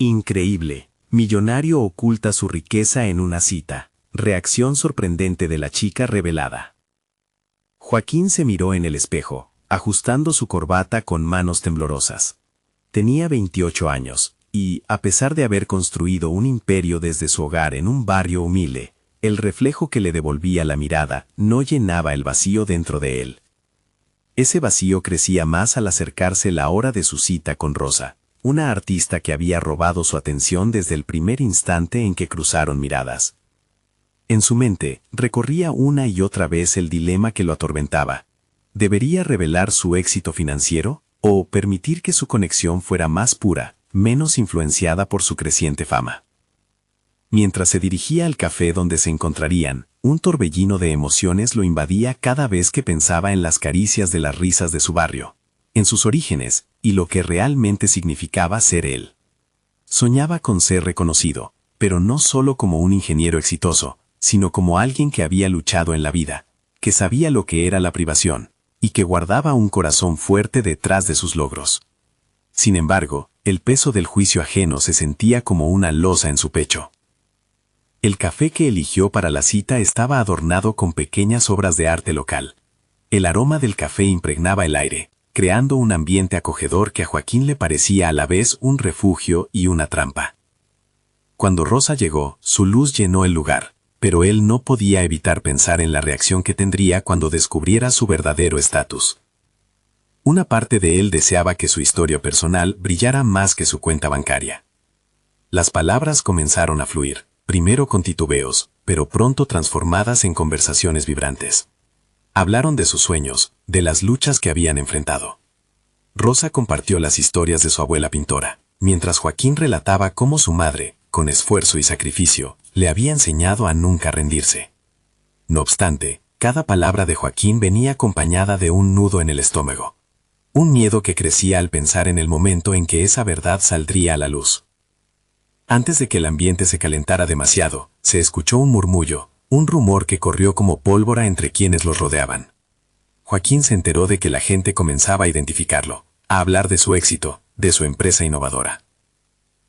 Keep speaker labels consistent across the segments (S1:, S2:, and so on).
S1: Increíble. Millonario oculta su riqueza en una cita. Reacción sorprendente de la chica revelada. Joaquín se miró en el espejo, ajustando su corbata con manos temblorosas. Tenía 28 años, y, a pesar de haber construido un imperio desde su hogar en un barrio humilde, el reflejo que le devolvía la mirada no llenaba el vacío dentro de él. Ese vacío crecía más al acercarse la hora de su cita con Rosa, una artista que había robado su atención desde el primer instante en que cruzaron miradas. En su mente, recorría una y otra vez el dilema que lo atormentaba. ¿Debería revelar su éxito financiero o permitir que su conexión fuera más pura, menos influenciada por su creciente fama? Mientras se dirigía al café donde se encontrarían, un torbellino de emociones lo invadía cada vez que pensaba en las caricias de las risas de su barrio, en sus orígenes y lo que realmente significaba ser él. Soñaba con ser reconocido, pero no solo como un ingeniero exitoso, sino como alguien que había luchado en la vida, que sabía lo que era la privación, y que guardaba un corazón fuerte detrás de sus logros. Sin embargo, el peso del juicio ajeno se sentía como una losa en su pecho. El café que eligió para la cita estaba adornado con pequeñas obras de arte local. El aroma del café impregnaba el aire, creando un ambiente acogedor que a Joaquín le parecía a la vez un refugio y una trampa. Cuando Rosa llegó, su luz llenó el lugar, pero él no podía evitar pensar en la reacción que tendría cuando descubriera su verdadero estatus. Una parte de él deseaba que su historia personal brillara más que su cuenta bancaria. Las palabras comenzaron a fluir, primero con titubeos, pero pronto transformadas en conversaciones vibrantes. Hablaron de sus sueños, de las luchas que habían enfrentado. Rosa compartió las historias de su abuela pintora, mientras Joaquín relataba cómo su madre, con esfuerzo y sacrificio, le había enseñado a nunca rendirse. No obstante, cada palabra de Joaquín venía acompañada de un nudo en el estómago. Un miedo que crecía al pensar en el momento en que esa verdad saldría a la luz. Antes de que el ambiente se calentara demasiado, se escuchó un murmullo, un rumor que corrió como pólvora entre quienes los rodeaban. Joaquín se enteró de que la gente comenzaba a identificarlo, a hablar de su éxito, de su empresa innovadora.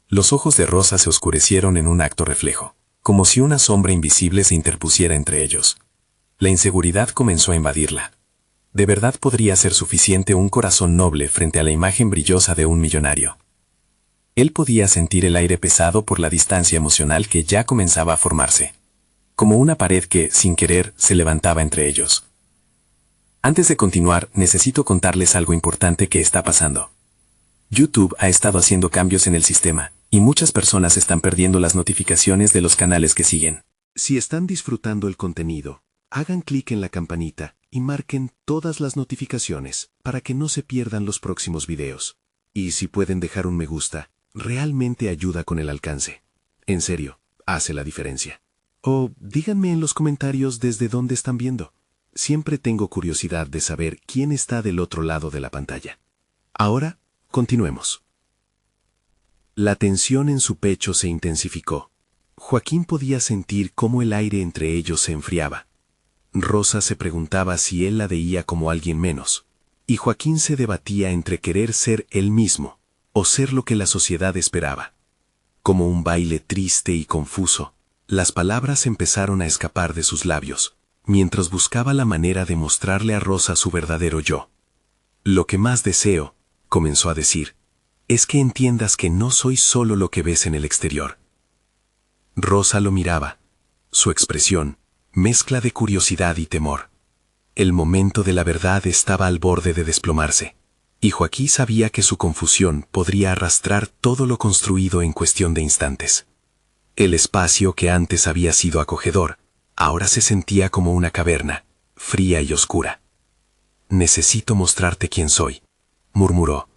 S1: Los ojos de Rosa se oscurecieron en un acto reflejo, como si una sombra invisible se interpusiera entre ellos. La inseguridad comenzó a invadirla. ¿De verdad podría ser suficiente un corazón noble frente a la imagen brillosa de un millonario? Él podía sentir el aire pesado por la distancia emocional que ya comenzaba a formarse, como una pared que, sin querer, se levantaba entre ellos. Antes de continuar, necesito contarles algo importante que está pasando. YouTube ha estado haciendo cambios en el sistema, y muchas personas están perdiendo las notificaciones de los canales que siguen.
S2: Si están disfrutando el contenido, hagan clic en la campanita y marquen todas las notificaciones para que no se pierdan los próximos videos. Y si pueden dejar un me gusta, realmente ayuda con el alcance. En serio, hace la diferencia. O díganme en los comentarios desde dónde están viendo. Siempre tengo curiosidad de saber quién está del otro lado de la pantalla. Ahora, continuemos. La tensión en su pecho se intensificó. Joaquín podía sentir cómo el aire entre ellos se enfriaba. Rosa se preguntaba si él la veía como alguien menos, y Joaquín se debatía entre querer ser él mismo o ser lo que la sociedad esperaba. Como un baile triste y confuso, las palabras empezaron a escapar de sus labios, mientras buscaba la manera de mostrarle a Rosa su verdadero yo. Lo que más deseo, comenzó a decir, es que entiendas que no soy solo lo que ves en el exterior. Rosa lo miraba. Su expresión, mezcla de curiosidad y temor. El momento de la verdad estaba al borde de desplomarse, y Joaquín sabía que su confusión podría arrastrar todo lo construido en cuestión de instantes. El espacio que antes había sido acogedor, ahora se sentía como una caverna, fría y oscura. «Necesito mostrarte quién soy», murmuró,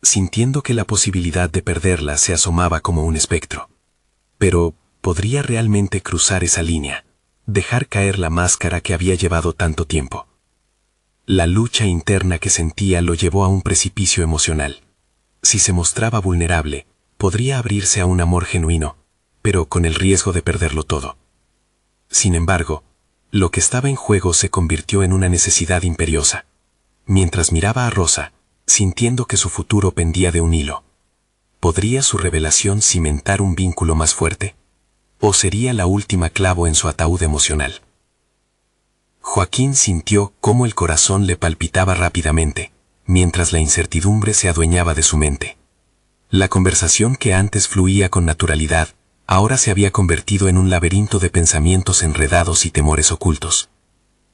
S2: sintiendo que la posibilidad de perderla se asomaba como un espectro. Pero, ¿podría realmente cruzar esa línea? Dejar caer la máscara que había llevado tanto tiempo. La lucha interna que sentía lo llevó a un precipicio emocional. Si se mostraba vulnerable, podría abrirse a un amor genuino, pero con el riesgo de perderlo todo. Sin embargo, lo que estaba en juego se convirtió en una necesidad imperiosa. Mientras miraba a Rosa, sintiendo que su futuro pendía de un hilo.
S3: ¿Podría su revelación cimentar un vínculo más fuerte? ¿O sería la última clavo en su ataúd emocional? Joaquín sintió cómo el corazón le palpitaba rápidamente, mientras la incertidumbre se adueñaba de su mente. La conversación que antes fluía con naturalidad, ahora se había convertido en un laberinto de pensamientos enredados y temores ocultos.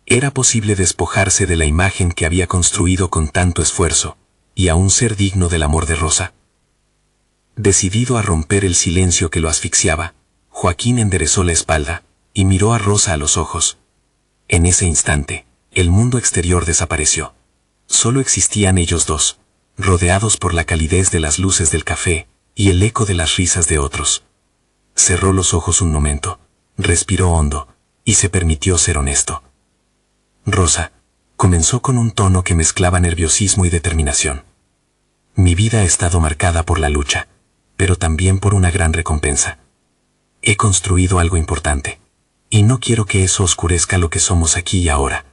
S3: ¿Era posible despojarse de la imagen que había construido con tanto esfuerzo, y aún ser digno del amor de Rosa? Decidido a romper el silencio que lo asfixiaba, Joaquín enderezó la espalda y miró a Rosa a los ojos. En ese instante, el mundo exterior desapareció. Solo existían ellos dos, rodeados por la calidez de las luces del café y el eco de las risas de otros. Cerró los ojos un momento, respiró hondo y se permitió ser honesto. Rosa, comenzó con un tono que mezclaba nerviosismo y determinación. Mi vida ha estado marcada por la lucha, pero también por una gran recompensa. He construido algo importante, y no quiero que eso oscurezca lo que somos aquí y ahora.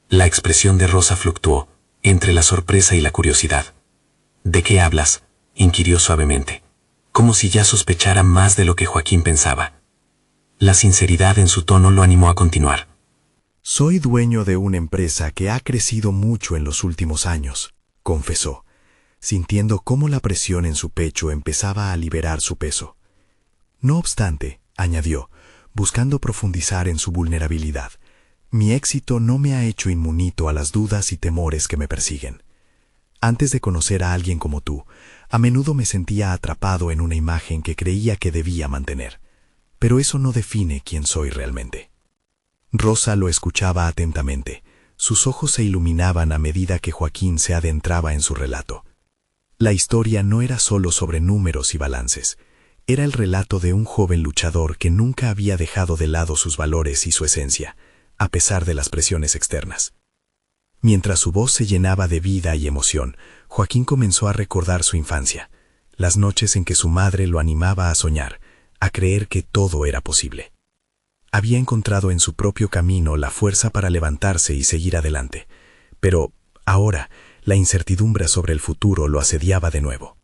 S3: La expresión de Rosa fluctuó, entre la sorpresa y la curiosidad. ¿De qué hablas?, inquirió suavemente, como si ya sospechara más de lo que Joaquín pensaba. La sinceridad en su tono lo animó a continuar.
S4: Soy dueño de una empresa que ha crecido mucho en los últimos años, confesó, sintiendo cómo la presión en su pecho empezaba a liberar su peso. No obstante, añadió, buscando profundizar en su vulnerabilidad, mi éxito no me ha hecho inmunito a las dudas y temores que me persiguen. Antes de conocer a alguien como tú, a menudo me sentía atrapado en una imagen que creía que debía mantener, pero eso no define quién soy realmente. Rosa lo escuchaba atentamente. Sus ojos se iluminaban a medida que Joaquín se adentraba en su relato. La historia no era solo sobre números y balances. Era el relato de un joven luchador que nunca había dejado de lado sus valores y su esencia, a pesar de las presiones externas. Mientras su voz se llenaba de vida y emoción, Joaquín comenzó a recordar su infancia, las noches en que su madre lo animaba a soñar, a creer que todo era posible. Había encontrado en su propio camino la fuerza para levantarse y seguir adelante, pero ahora la incertidumbre sobre el futuro lo asediaba de nuevo.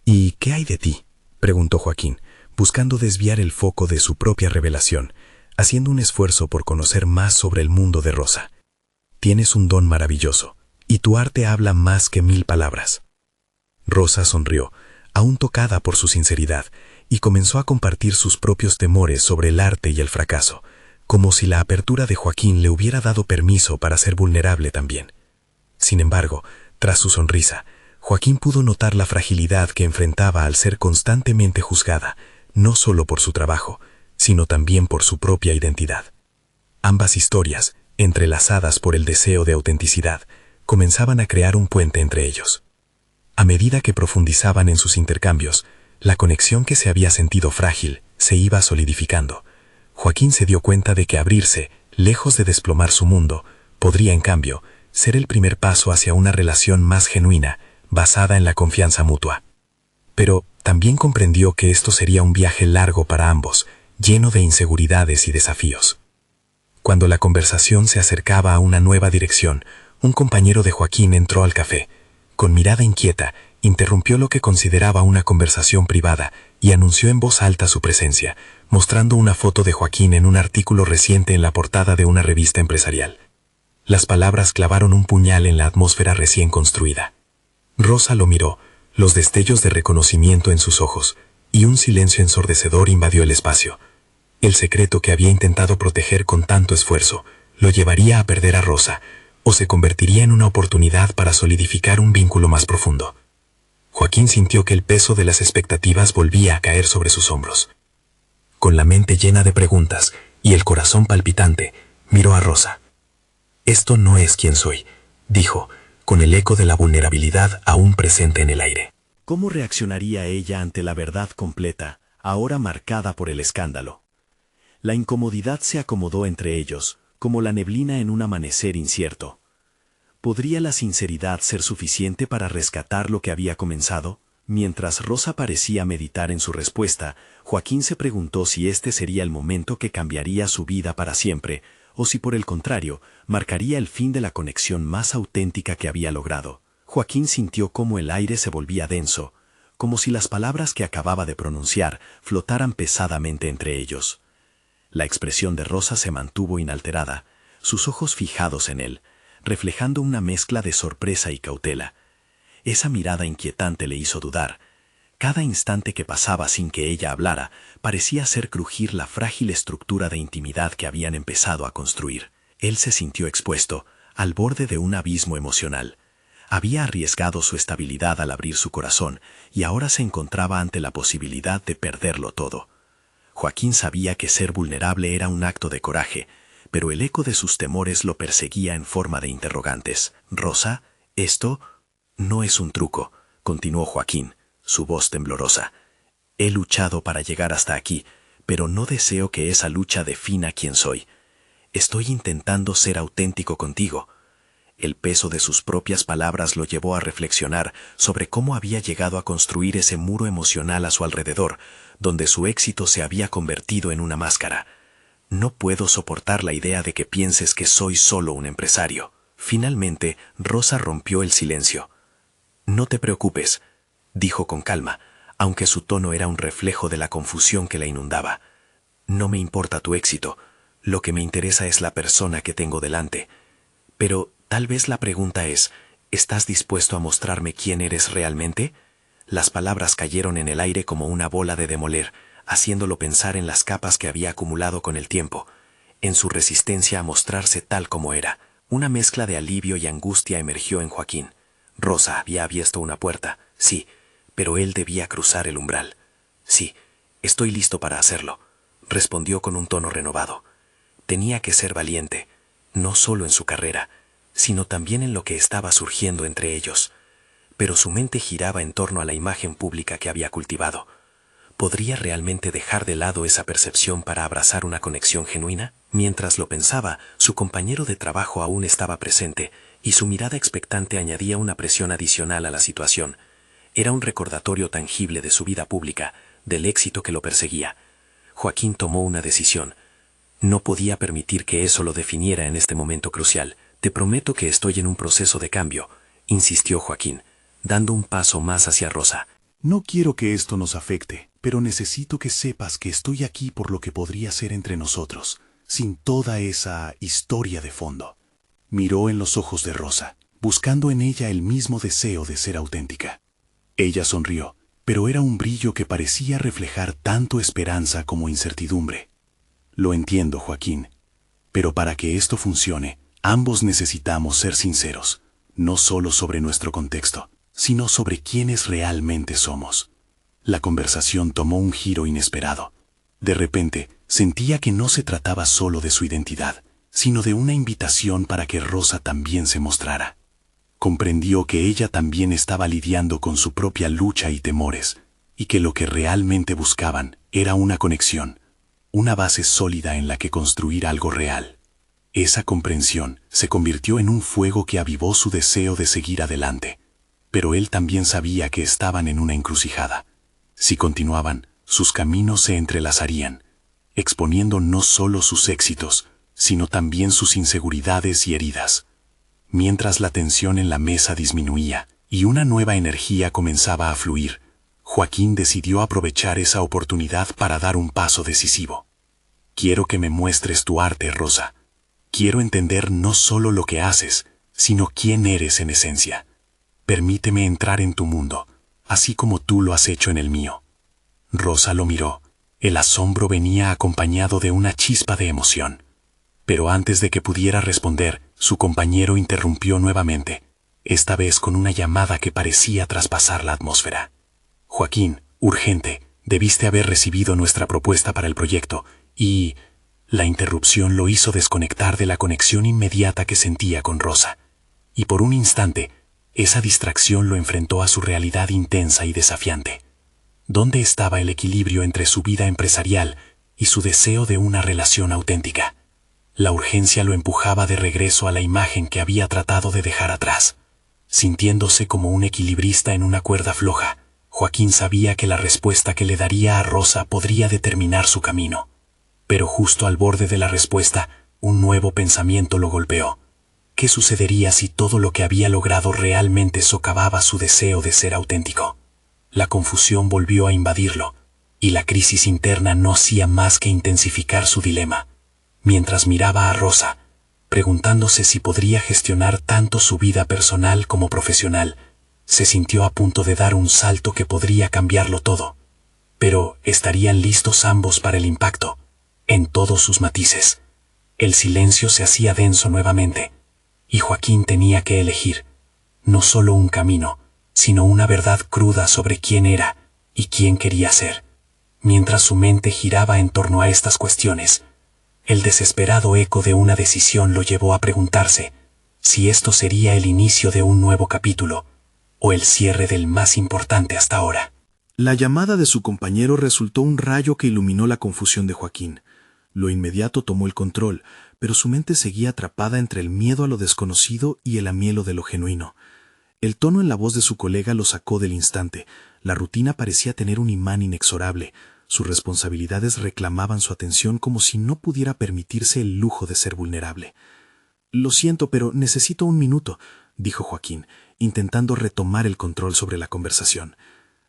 S4: ¿Y qué hay de ti?, preguntó Joaquín, buscando desviar el foco de su propia revelación, haciendo un esfuerzo por conocer más sobre el mundo de Rosa. Tienes un don maravilloso, y tu arte habla más que 1000 palabras. Rosa sonrió, aún tocada por su sinceridad, y comenzó a compartir sus propios temores sobre el arte y el fracaso, como si la apertura de Joaquín le hubiera dado permiso para ser vulnerable también. Sin embargo, tras su sonrisa, Joaquín pudo notar la fragilidad que enfrentaba al ser constantemente juzgada, no solo por su trabajo, sino también por su propia identidad. Ambas historias, entrelazadas por el deseo de autenticidad, comenzaban a crear un puente entre ellos. A medida que profundizaban en sus intercambios, la conexión que se había sentido frágil se iba solidificando. Joaquín se dio cuenta de que abrirse, lejos de desplomar su mundo, podría, en cambio, ser el primer paso hacia una relación más genuina, basada en la confianza mutua. Pero también comprendió que esto sería un viaje largo para ambos, lleno de inseguridades y desafíos. Cuando la conversación se acercaba a una nueva dirección, un compañero de Joaquín entró al café. Con mirada inquieta, interrumpió lo que consideraba una conversación privada y anunció en voz alta su presencia, mostrando una foto de Joaquín en un artículo reciente en la portada de una revista empresarial. Las palabras clavaron un puñal en la atmósfera recién construida. Rosa lo miró, los destellos de reconocimiento en sus ojos, y un silencio ensordecedor invadió el espacio. El secreto que había intentado proteger con tanto esfuerzo lo llevaría a perder a Rosa, o se convertiría en una oportunidad para solidificar un vínculo más profundo. Joaquín sintió que el peso de las expectativas volvía a caer sobre sus hombros. Con la mente llena de preguntas y el corazón palpitante, miró a Rosa. «Esto no es quien soy», dijo, con el eco de la vulnerabilidad aún presente en el aire.
S1: ¿Cómo reaccionaría ella ante la verdad completa, ahora marcada por el escándalo? La incomodidad se acomodó entre ellos, como la neblina en un amanecer incierto. ¿Podría la sinceridad ser suficiente para rescatar lo que había comenzado? Mientras Rosa parecía meditar en su respuesta, Joaquín se preguntó si este sería el momento que cambiaría su vida para siempre, o si por el contrario, marcaría el fin de la conexión más auténtica que había logrado. Joaquín sintió cómo el aire se volvía denso, como si las palabras que acababa de pronunciar flotaran pesadamente entre ellos. La expresión de Rosa se mantuvo inalterada, sus ojos fijados en él, reflejando una mezcla de sorpresa y cautela. Esa mirada inquietante le hizo dudar. Cada instante que pasaba sin que ella hablara parecía hacer crujir la frágil estructura de intimidad que habían empezado a construir. Él se sintió expuesto, al borde de un abismo emocional. Había arriesgado su estabilidad al abrir su corazón y ahora se encontraba ante la posibilidad de perderlo todo. Joaquín sabía que ser vulnerable era un acto de coraje, pero el eco de sus temores lo perseguía en forma de interrogantes. «Rosa, esto no es un truco», continuó Joaquín, su voz temblorosa. «He luchado para llegar hasta aquí, pero no deseo que esa lucha defina quién soy. Estoy intentando ser auténtico contigo». El peso de sus propias palabras lo llevó a reflexionar sobre cómo había llegado a construir ese muro emocional a su alrededor, donde su éxito se había convertido en una máscara. «No puedo soportar la idea de que pienses que soy solo un empresario». Finalmente, Rosa rompió el silencio. «No te preocupes», dijo con calma, aunque su tono era un reflejo de la confusión que la inundaba. «No me importa tu éxito, lo que me interesa es la persona que tengo delante. Pero tal vez la pregunta es, ¿estás dispuesto a mostrarme quién eres realmente?». Las palabras cayeron en el aire como una bola de demoler, haciéndolo pensar en las capas que había acumulado con el tiempo, en su resistencia a mostrarse tal como era. Una mezcla de alivio y angustia emergió en Joaquín. Rosa había abierto una puerta, sí, pero él debía cruzar el umbral. «Sí, estoy listo para hacerlo», respondió con un tono renovado. Tenía que ser valiente, no solo en su carrera, sino también en lo que estaba surgiendo entre ellos. Pero su mente giraba en torno a la imagen pública que había cultivado. ¿Podría realmente dejar de lado esa percepción para abrazar una conexión genuina? Mientras lo pensaba, su compañero de trabajo aún estaba presente, y su mirada expectante añadía una presión adicional a la situación. Era un recordatorio tangible de su vida pública, del éxito que lo perseguía. Joaquín tomó una decisión. No podía permitir que eso lo definiera en este momento crucial. «Te prometo que estoy en un proceso de cambio», insistió Joaquín, dando un paso más hacia Rosa.
S2: «No quiero que esto nos afecte, pero necesito que sepas que estoy aquí por lo que podría ser entre nosotros, sin toda esa historia de fondo». Miró en los ojos de Rosa, buscando en ella el mismo deseo de ser auténtica. Ella sonrió, pero era un brillo que parecía reflejar tanto esperanza como incertidumbre. «Lo entiendo, Joaquín, pero para que esto funcione, ambos necesitamos ser sinceros, no solo sobre nuestro contexto, sino sobre quiénes realmente somos». La conversación tomó un giro inesperado. De repente, sentía que no se trataba solo de su identidad, sino de una invitación para que Rosa también se mostrara. Comprendió que ella también estaba lidiando con su propia lucha y temores, y que lo que realmente buscaban era una conexión, una base sólida en la que construir algo real. Esa comprensión se convirtió en un fuego que avivó su deseo de seguir adelante, pero él también sabía que estaban en una encrucijada. Si continuaban, sus caminos se entrelazarían, exponiendo no solo sus éxitos, sino también sus inseguridades y heridas. Mientras la tensión en la mesa disminuía y una nueva energía comenzaba a fluir, Joaquín decidió aprovechar esa oportunidad para dar un paso decisivo. «Quiero que me muestres tu arte, Rosa. Quiero entender no solo lo que haces, sino quién eres en esencia. Permíteme entrar en tu mundo, así como tú lo has hecho en el mío». Rosa lo miró. El asombro venía acompañado de una chispa de emoción. Pero antes de que pudiera responder, su compañero interrumpió nuevamente, esta vez con una llamada que parecía traspasar la atmósfera. «Joaquín, urgente, debiste haber recibido nuestra propuesta para el proyecto, y...». La interrupción lo hizo desconectar de la conexión inmediata que sentía con Rosa. Y por un instante, esa distracción lo enfrentó a su realidad intensa y desafiante. ¿Dónde estaba el equilibrio entre su vida empresarial y su deseo de una relación auténtica? La urgencia lo empujaba de regreso a la imagen que había tratado de dejar atrás. Sintiéndose como un equilibrista en una cuerda floja, Joaquín sabía que la respuesta que le daría a Rosa podría determinar su camino. Pero justo al borde de la respuesta, un nuevo pensamiento lo golpeó. ¿Qué sucedería si todo lo que había logrado realmente socavaba su deseo de ser auténtico?
S3: la confusión volvió a invadirlo, y la crisis interna no hacía más que intensificar su dilema. Mientras miraba a Rosa, preguntándose si podría gestionar tanto su vida personal como profesional, se sintió a punto de dar un salto que podría cambiarlo todo. Pero ¿estarían listos ambos para el impacto? En todos sus matices. El silencio se hacía denso nuevamente, y Joaquín tenía que elegir, no solo un camino, sino una verdad cruda sobre quién era y quién quería ser. Mientras su mente giraba en torno a estas cuestiones, el desesperado eco de una decisión lo llevó a preguntarse si esto sería el inicio de un nuevo capítulo o el cierre del más importante hasta ahora.
S5: La llamada de su compañero resultó un rayo que iluminó la confusión de Joaquín. Lo inmediato tomó el control, pero su mente seguía atrapada entre el miedo a lo desconocido y el anhelo de lo genuino. El tono en la voz de su colega lo sacó del instante. La rutina parecía tener un imán inexorable. Sus responsabilidades reclamaban su atención como si no pudiera permitirse el lujo de ser vulnerable. «Lo siento, pero necesito un minuto», dijo Joaquín, intentando retomar el control sobre la conversación.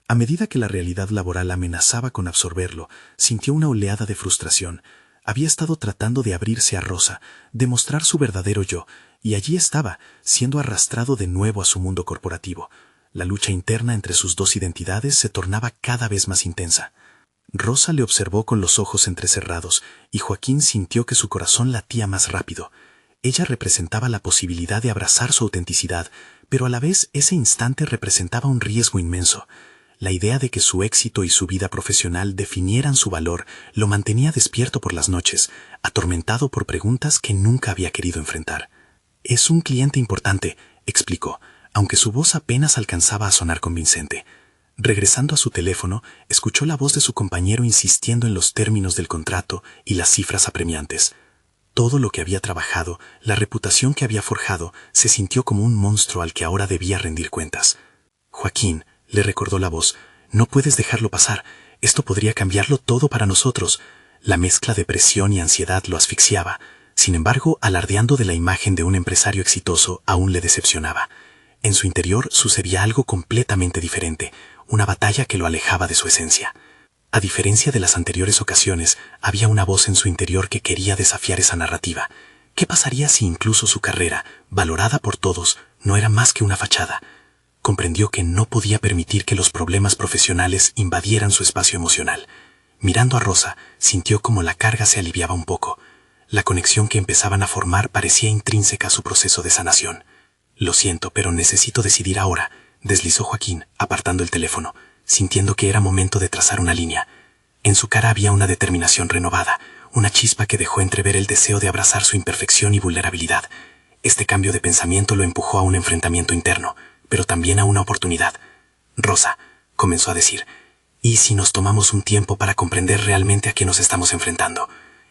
S5: A medida que la realidad laboral amenazaba con absorberlo, sintió una oleada de frustración. Había estado tratando de abrirse a Rosa, de mostrar su verdadero yo, y allí estaba, siendo arrastrado de nuevo a su mundo corporativo. La lucha interna entre sus dos identidades se tornaba cada vez más intensa. Rosa le observó con los ojos entrecerrados, y Joaquín sintió que su corazón latía más rápido. Ella representaba la posibilidad de abrazar su autenticidad, pero a la vez ese instante representaba un riesgo inmenso. La idea de que su éxito y su vida profesional definieran su valor lo mantenía despierto por las noches, atormentado por preguntas que nunca había querido enfrentar. «Es un cliente importante», explicó, aunque su voz apenas alcanzaba a sonar convincente. Regresando a su teléfono, escuchó la voz de su compañero insistiendo en los términos del contrato y las cifras apremiantes. Todo lo que había trabajado, la reputación que había forjado, se sintió como un monstruo al que ahora debía rendir cuentas. «Joaquín», le recordó la voz, «no puedes dejarlo pasar. Esto podría cambiarlo todo para nosotros». La mezcla de presión y ansiedad lo asfixiaba. Sin embargo, alardeando de la imagen de un empresario exitoso, aún le decepcionaba. En su interior sucedía algo completamente diferente, una batalla que lo alejaba de su esencia. A diferencia de las anteriores ocasiones, había una voz en su interior que quería desafiar esa narrativa. ¿Qué pasaría si incluso su carrera, valorada por todos, no era más que una fachada? Comprendió que no podía permitir que los problemas profesionales invadieran su espacio emocional. Mirando a Rosa, sintió como la carga se aliviaba un poco. La conexión que empezaban a formar parecía intrínseca a su proceso de sanación. «Lo siento, pero necesito decidir ahora», deslizó Joaquín, apartando el teléfono, sintiendo que era momento de trazar una línea. En su cara había una determinación renovada, una chispa que dejó entrever el deseo de abrazar su imperfección y vulnerabilidad. Este cambio de pensamiento lo empujó a un enfrentamiento interno, pero también a una oportunidad. «Rosa», comenzó a decir, «¿y si nos tomamos un tiempo para comprender realmente a qué nos estamos enfrentando?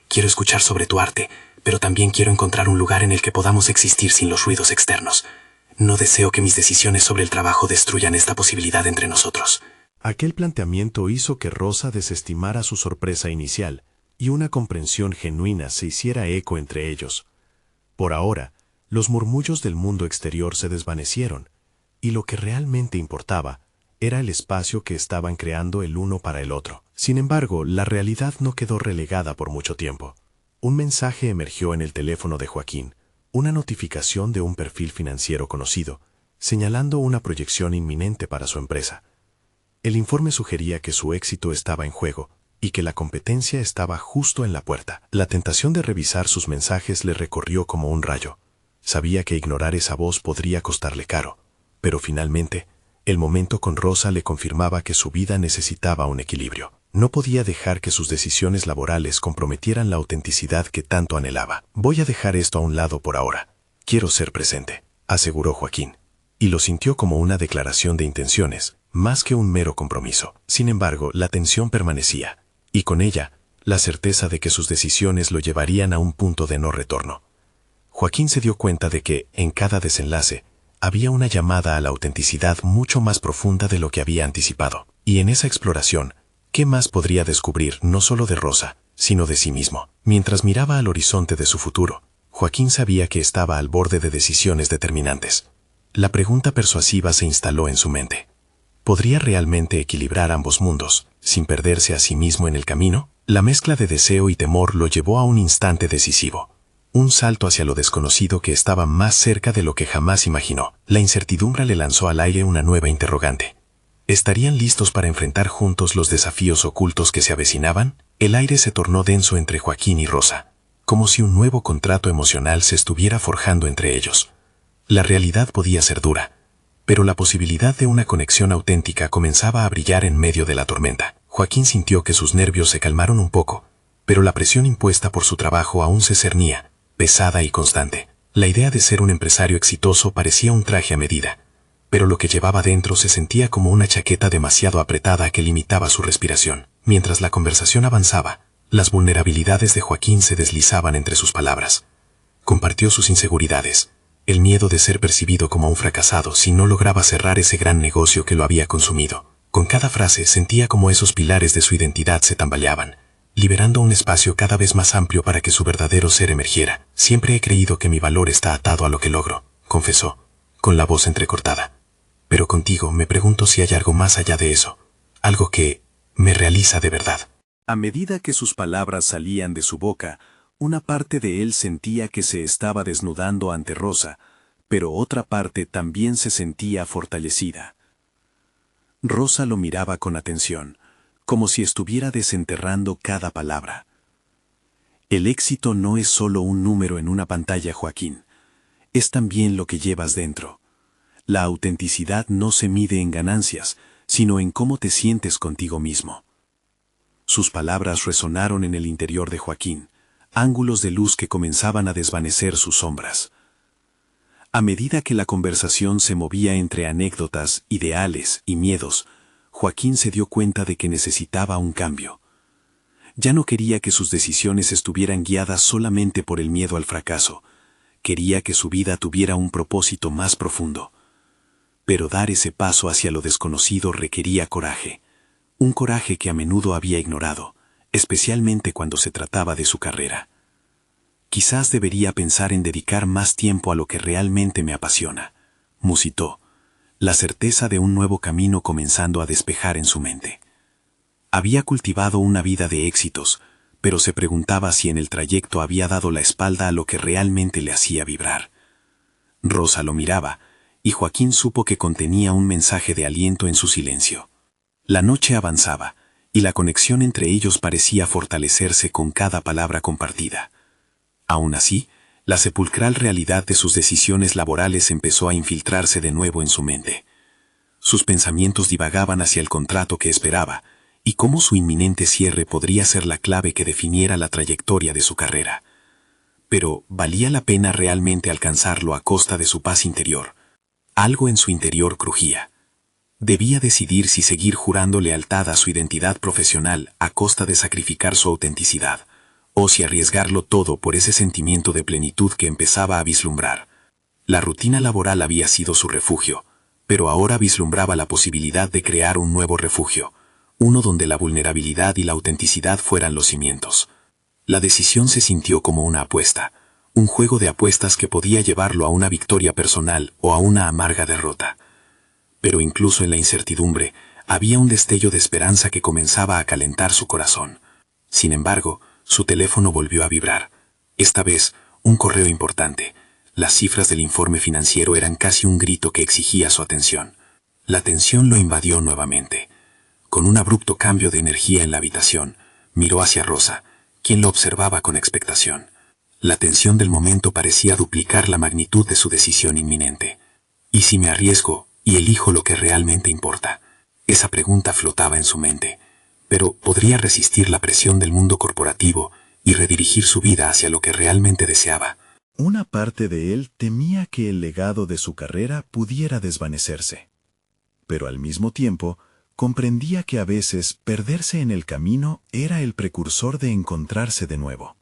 S5: Quiero escuchar sobre tu arte, pero también quiero encontrar un lugar en el que podamos existir sin los ruidos externos. No deseo que mis decisiones sobre el trabajo destruyan esta posibilidad entre nosotros».
S2: Aquel planteamiento hizo que Rosa desestimara su sorpresa inicial y una comprensión genuina se hiciera eco entre ellos. Por ahora, los murmullos del mundo exterior se desvanecieron, y lo que realmente importaba era el espacio que estaban creando el uno para el otro. Sin embargo, la realidad no quedó relegada por mucho tiempo. Un mensaje emergió en el teléfono de Joaquín, una notificación de un perfil financiero conocido, señalando una proyección inminente para su empresa. El informe sugería que su éxito estaba en juego y que la competencia estaba justo en la puerta. La tentación de revisar sus mensajes le recorrió como un rayo. Sabía que ignorar esa voz podría costarle caro, pero finalmente, el momento con Rosa le confirmaba que su vida necesitaba un equilibrio. No podía dejar que sus decisiones laborales comprometieran la autenticidad que tanto anhelaba. «Voy a dejar esto a un lado por ahora. Quiero ser presente», aseguró Joaquín, y lo sintió como una declaración de intenciones, más que un mero compromiso. Sin embargo, la tensión permanecía, y con ella, la certeza de que sus decisiones lo llevarían a un punto de no retorno. Joaquín se dio cuenta de que, en cada desenlace, había una llamada a la autenticidad mucho más profunda de lo que había anticipado. Y en esa exploración, ¿qué más podría descubrir no solo de Rosa, sino de sí mismo? Mientras miraba al horizonte de su futuro, Joaquín sabía que estaba al borde de decisiones determinantes. La pregunta persuasiva se instaló en su mente.
S3: ¿Podría realmente equilibrar ambos mundos, sin perderse a sí mismo en el camino? La mezcla de deseo y temor lo llevó a un instante decisivo. Un salto hacia lo desconocido que estaba más cerca de lo que jamás imaginó. La incertidumbre le lanzó al aire una nueva interrogante. ¿Estarían listos para enfrentar juntos los desafíos ocultos que se avecinaban? El aire se tornó denso entre Joaquín y Rosa, como si un nuevo contrato emocional se estuviera forjando entre ellos. La realidad podía ser dura, pero la posibilidad de una conexión auténtica comenzaba a brillar en medio de la tormenta. Joaquín sintió que sus nervios se calmaron un poco, pero la presión impuesta por su trabajo aún se cernía, pesada y constante. La idea de ser un empresario exitoso parecía un traje a medida, pero lo que llevaba dentro se sentía como una chaqueta demasiado apretada que limitaba su respiración. Mientras la conversación avanzaba, las vulnerabilidades de Joaquín se deslizaban entre sus palabras. Compartió sus inseguridades, el miedo de ser percibido como un fracasado si no lograba cerrar ese gran negocio que lo había consumido. Con cada frase sentía como esos pilares de su identidad se tambaleaban, liberando un espacio cada vez más amplio para que su verdadero ser emergiera. Siempre he creído que mi valor está atado a lo que logro, confesó, con la voz entrecortada. Pero contigo me pregunto si hay algo más allá de eso, algo que me realiza de verdad.
S1: A medida que sus palabras salían de su boca, una parte de él sentía que se estaba desnudando ante Rosa, pero otra parte también se sentía fortalecida. Rosa lo miraba con atención, como si estuviera desenterrando cada palabra. El éxito no es solo un número en una pantalla, Joaquín. Es también lo que llevas dentro. La autenticidad no se mide en ganancias, sino en cómo te sientes contigo mismo. Sus palabras resonaron en el interior de Joaquín, ángulos de luz que comenzaban a desvanecer sus sombras. A medida que la conversación se movía entre anécdotas, ideales y miedos, Joaquín se dio cuenta de que necesitaba un cambio. Ya no quería que sus decisiones estuvieran guiadas solamente por el miedo al fracaso. Quería que su vida tuviera un propósito más profundo. Pero dar ese paso hacia lo desconocido requería coraje. Un coraje que a menudo había ignorado, especialmente cuando se trataba de su carrera. Quizás debería pensar en dedicar más tiempo a lo que realmente me apasiona, musitó, la certeza de un nuevo camino comenzando a despejar en su mente. Había cultivado una vida de éxitos, pero se preguntaba si en el trayecto había dado la espalda a lo que realmente le hacía vibrar. Rosa lo miraba, y Joaquín supo que contenía un mensaje de aliento en su silencio. La noche avanzaba, y la conexión entre ellos parecía fortalecerse con cada palabra compartida. Aún así, la sepulcral realidad de sus decisiones laborales empezó a infiltrarse de nuevo en su mente. Sus pensamientos divagaban hacia el contrato que esperaba, y cómo su inminente cierre podría ser la clave que definiera la trayectoria de su carrera. Pero, ¿valía la pena realmente alcanzarlo a costa de su paz interior? Algo en su interior crujía. Debía decidir si seguir jurando lealtad a su identidad profesional a costa de sacrificar su autenticidad, o si arriesgarlo todo por ese sentimiento de plenitud que empezaba a vislumbrar. La rutina laboral había sido su refugio, pero ahora vislumbraba la posibilidad de crear un nuevo refugio, uno donde la vulnerabilidad y la autenticidad fueran los cimientos. La decisión se sintió como una apuesta, un juego de apuestas que podía llevarlo a una victoria personal o a una amarga derrota. Pero incluso en la incertidumbre, había un destello de esperanza que comenzaba a calentar su corazón. Sin embargo, su teléfono volvió a vibrar. Esta vez, un correo importante. Las cifras del informe financiero eran casi un grito que exigía su atención. La tensión lo invadió nuevamente. Con un abrupto cambio de energía en la habitación, miró hacia Rosa, quien lo observaba con expectación. La tensión del momento parecía duplicar la magnitud de su decisión inminente. ¿Y si me arriesgo y elijo lo que realmente importa? Esa pregunta flotaba en su mente. Pero podría resistir la presión del mundo corporativo y redirigir su vida hacia lo que realmente deseaba.
S4: Una parte de él temía que el legado de su carrera pudiera desvanecerse. Pero al mismo tiempo, comprendía que a veces perderse en el camino era el precursor de encontrarse de nuevo.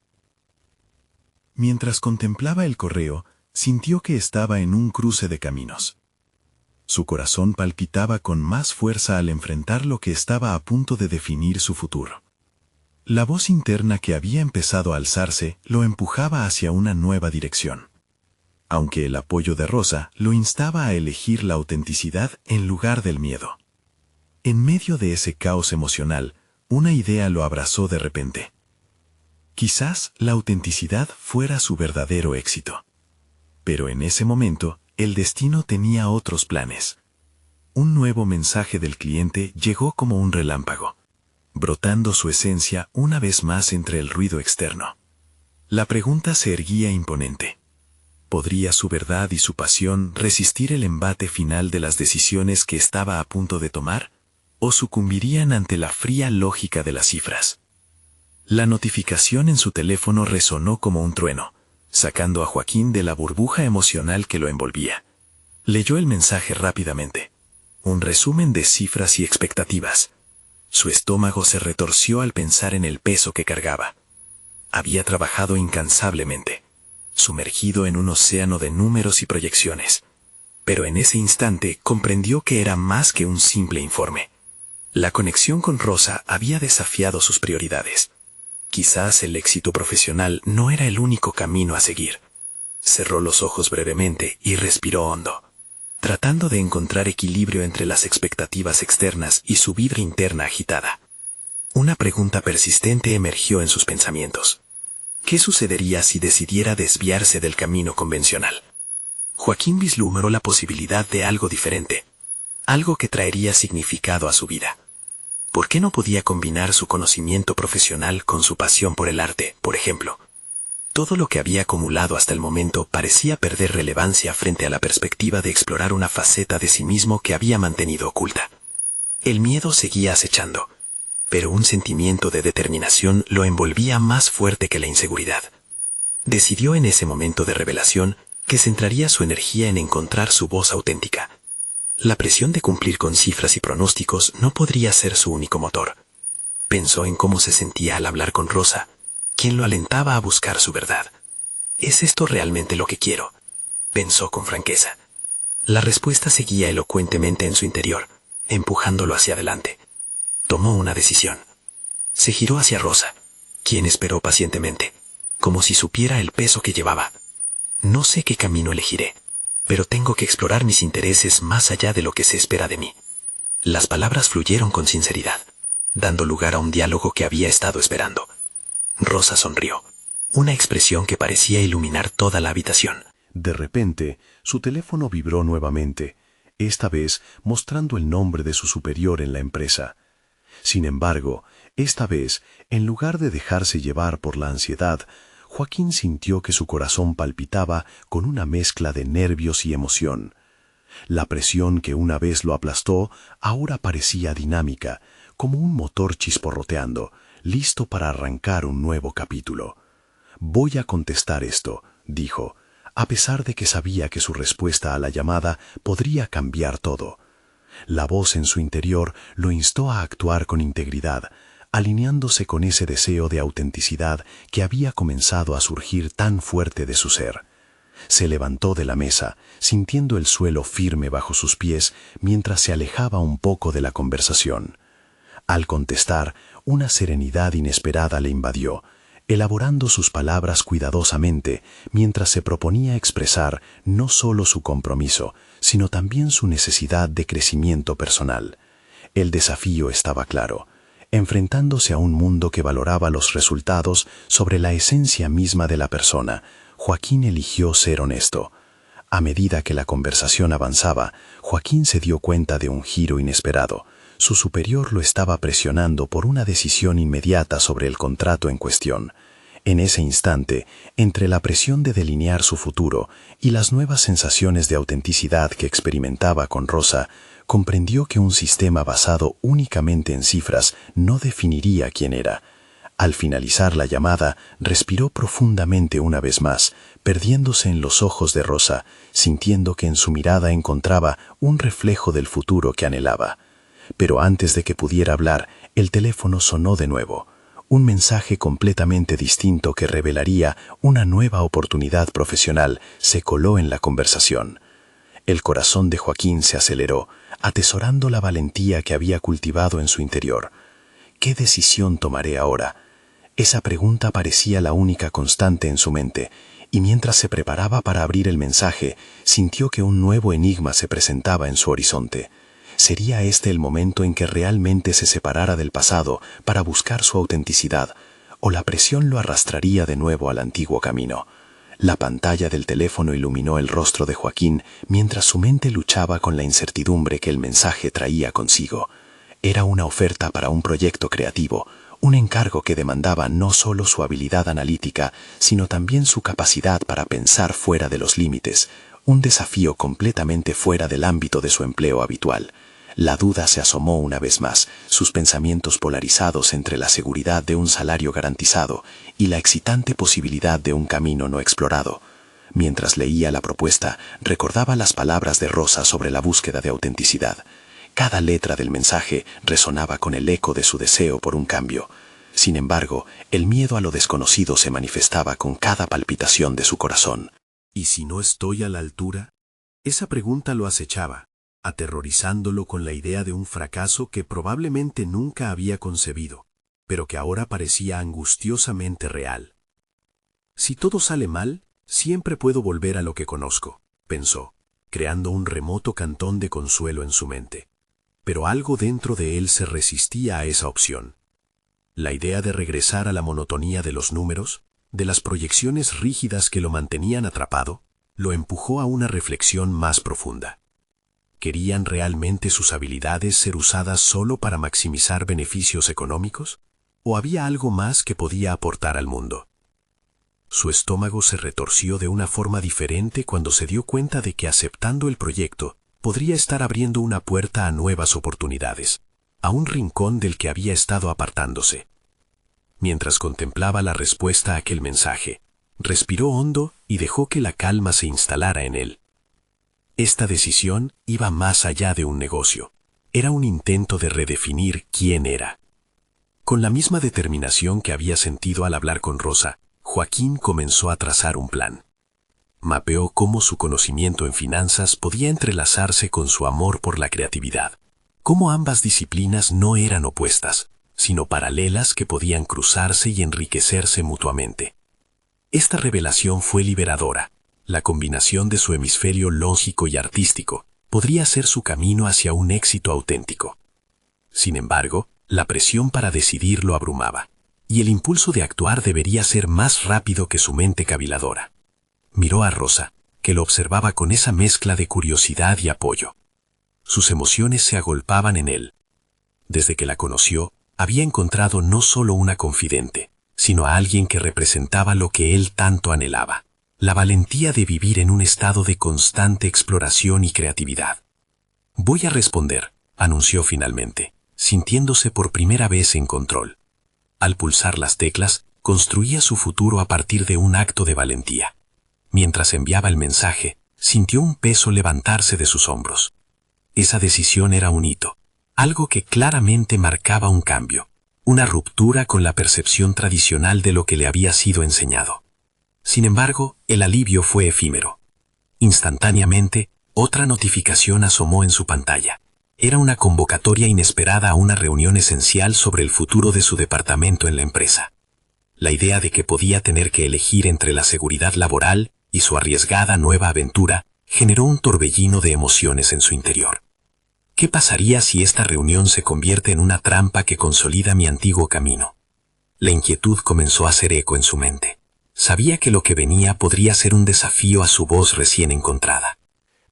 S4: Mientras contemplaba el correo, sintió que estaba en un cruce de caminos. Su corazón palpitaba con más fuerza al enfrentar lo que estaba a punto de definir su futuro. La voz interna que había empezado a alzarse lo empujaba hacia una nueva dirección. Aunque el apoyo de Rosa lo instaba a elegir la autenticidad en lugar del miedo. En medio de ese caos emocional, una idea lo abrazó de repente. Quizás la autenticidad fuera su verdadero éxito. Pero en ese momento, el destino tenía otros planes. Un nuevo mensaje del cliente llegó como un relámpago, brotando su esencia una vez más entre el ruido externo. La pregunta se erguía imponente. ¿Podría su verdad y su pasión resistir el embate final de las decisiones que estaba a punto de tomar? ¿O sucumbirían ante la fría lógica de las cifras? La notificación en su teléfono resonó como un trueno, sacando a Joaquín de la burbuja emocional que lo envolvía. Leyó el mensaje rápidamente. Un resumen de cifras y expectativas. Su estómago se retorció al pensar en el peso que cargaba. Había trabajado incansablemente, sumergido en un océano de números y proyecciones. Pero en ese instante comprendió que era más que un simple informe. La conexión con Rosa había desafiado sus prioridades. Quizás el éxito profesional no era el único camino a seguir. Cerró los ojos brevemente y respiró hondo, tratando de encontrar equilibrio entre las expectativas externas y su vibra interna agitada. Una pregunta persistente emergió en sus pensamientos. ¿Qué sucedería si decidiera desviarse del camino convencional? Joaquín vislumbró la posibilidad de algo diferente, algo que traería significado a su vida. ¿Por qué no podía combinar su conocimiento profesional con su pasión por el arte, por ejemplo? Todo lo que había acumulado hasta el momento parecía perder relevancia frente a la perspectiva de explorar una faceta de sí mismo que había mantenido oculta. El miedo seguía acechando, pero un sentimiento de determinación lo envolvía más fuerte que la inseguridad. Decidió en ese momento de revelación que centraría su energía en encontrar su voz auténtica. La presión de cumplir con cifras y pronósticos no podría ser su único motor. Pensó en cómo se sentía al hablar con Rosa, quien lo alentaba a buscar su verdad. ¿Es esto realmente lo que quiero?, pensó con franqueza. La respuesta seguía elocuentemente en su interior, empujándolo hacia adelante. Tomó una decisión. Se giró hacia Rosa, quien esperó pacientemente, como si supiera el peso que llevaba. No sé qué camino elegiré, pero tengo que explorar mis intereses más allá de lo que se espera de mí. Las palabras fluyeron con sinceridad, dando lugar a un diálogo que había estado esperando. Rosa sonrió, una expresión que parecía iluminar toda la habitación.
S2: De repente, su teléfono vibró nuevamente, esta vez mostrando el nombre de su superior en la empresa. Sin embargo, esta vez, en lugar de dejarse llevar por la ansiedad, Joaquín sintió que su corazón palpitaba con una mezcla de nervios y emoción. La presión que una vez lo aplastó ahora parecía dinámica, como un motor chisporroteando, listo para arrancar un nuevo capítulo. «Voy a contestar esto», dijo, a pesar de que sabía que su respuesta a la llamada podría cambiar todo. La voz en su interior lo instó a actuar con integridad, alineándose con ese deseo de autenticidad que había comenzado a surgir tan fuerte de su ser. Se levantó de la mesa, sintiendo el suelo firme bajo sus pies mientras se alejaba un poco de la conversación. Al contestar, una serenidad inesperada le invadió, elaborando sus palabras cuidadosamente mientras se proponía expresar no solo su compromiso, sino también su necesidad de crecimiento personal. El desafío estaba claro. Enfrentándose a un mundo que valoraba los resultados sobre la esencia misma de la persona, Joaquín eligió ser honesto. A medida que la conversación avanzaba, Joaquín se dio cuenta de un giro inesperado. Su superior lo estaba presionando por una decisión inmediata sobre el contrato en cuestión. En ese instante, entre la presión de delinear su futuro y las nuevas sensaciones de autenticidad que experimentaba con Rosa, comprendió que un sistema basado únicamente en cifras no definiría quién era. Al finalizar la llamada, respiró profundamente una vez más, perdiéndose en los ojos de Rosa, sintiendo que en su mirada encontraba un reflejo del futuro que anhelaba. Pero antes de que pudiera hablar, el teléfono sonó de nuevo. Un mensaje completamente distinto que revelaría una nueva oportunidad profesional se coló en la conversación. El corazón de Joaquín se aceleró, atesorando la valentía que había cultivado en su interior. ¿Qué decisión tomaré ahora? Esa pregunta parecía la única constante en su mente, y mientras se preparaba para abrir el mensaje, sintió que un nuevo enigma se presentaba en su horizonte. ¿Sería este el momento en que realmente se separara del pasado para buscar su autenticidad, o la presión lo arrastraría de nuevo al antiguo camino? La pantalla del teléfono iluminó el rostro de Joaquín mientras su mente luchaba con la incertidumbre que el mensaje traía consigo. Era una oferta para un proyecto creativo, un encargo que demandaba no solo su habilidad analítica, sino también su capacidad para pensar fuera de los límites, un desafío completamente fuera del ámbito de su empleo habitual. La duda se asomó una vez más, sus pensamientos polarizados entre la seguridad de un salario garantizado y la excitante posibilidad de un camino no explorado. Mientras leía la propuesta, recordaba las palabras de Rosa sobre la búsqueda de autenticidad. Cada letra del mensaje resonaba con el eco de su deseo por un cambio. Sin embargo, el miedo a lo desconocido se manifestaba con cada palpitación de su corazón.
S5: ¿Y si no estoy a la altura? Esa pregunta lo acechaba, aterrorizándolo con la idea de un fracaso que probablemente nunca había concebido, pero que ahora parecía angustiosamente real. Si todo sale mal, siempre puedo volver a lo que conozco, pensó, creando un remoto cantón de consuelo en su mente. Pero algo dentro de él se resistía a esa opción. La idea de regresar a la monotonía de los números, de las proyecciones rígidas que lo mantenían atrapado, lo empujó a una reflexión más profunda. ¿Querían realmente sus habilidades ser usadas solo para maximizar beneficios económicos? ¿O había algo más que podía aportar al mundo? Su estómago se retorció de una forma diferente cuando se dio cuenta de que aceptando el proyecto podría estar abriendo una puerta a nuevas oportunidades, a un rincón del que había estado apartándose. Mientras contemplaba la respuesta a aquel mensaje, respiró hondo y dejó que la calma se instalara en él. Esta decisión iba más allá de un negocio. Era un intento de redefinir quién era. Con la misma determinación que había sentido al hablar con Rosa, Joaquín comenzó a trazar un plan. Mapeó cómo su conocimiento en finanzas podía entrelazarse con su amor por la creatividad, cómo ambas disciplinas no eran opuestas, sino paralelas que podían cruzarse y enriquecerse mutuamente. Esta revelación fue liberadora. La combinación de su hemisferio lógico y artístico podría ser su camino hacia un éxito auténtico. Sin embargo, la presión para decidir lo abrumaba, y el impulso de actuar debería ser más rápido que su mente caviladora. Miró a Rosa, que lo observaba con esa mezcla de curiosidad y apoyo. Sus emociones se agolpaban en él. Desde que la conoció, había encontrado no solo una confidente, sino a alguien que representaba lo que él tanto anhelaba, la valentía de vivir en un estado de constante exploración y creatividad. «Voy a responder», anunció finalmente, sintiéndose por primera vez en control. Al pulsar las teclas, construía su futuro a partir de un acto de valentía. Mientras enviaba el mensaje, sintió un peso levantarse de sus hombros. Esa decisión era un hito, algo que claramente marcaba un cambio, una ruptura con la percepción tradicional de lo que le había sido enseñado. Sin embargo, el alivio fue efímero. Instantáneamente, otra notificación asomó en su pantalla. Era una convocatoria inesperada a una reunión esencial sobre el futuro de su departamento en la empresa. La idea de que podía tener que elegir entre la seguridad laboral y su arriesgada nueva aventura generó un torbellino de emociones en su interior. ¿Qué pasaría si esta reunión se convierte en una trampa que consolida mi antiguo camino? La inquietud comenzó a hacer eco en su mente. Sabía que lo que venía podría ser un desafío a su voz recién encontrada.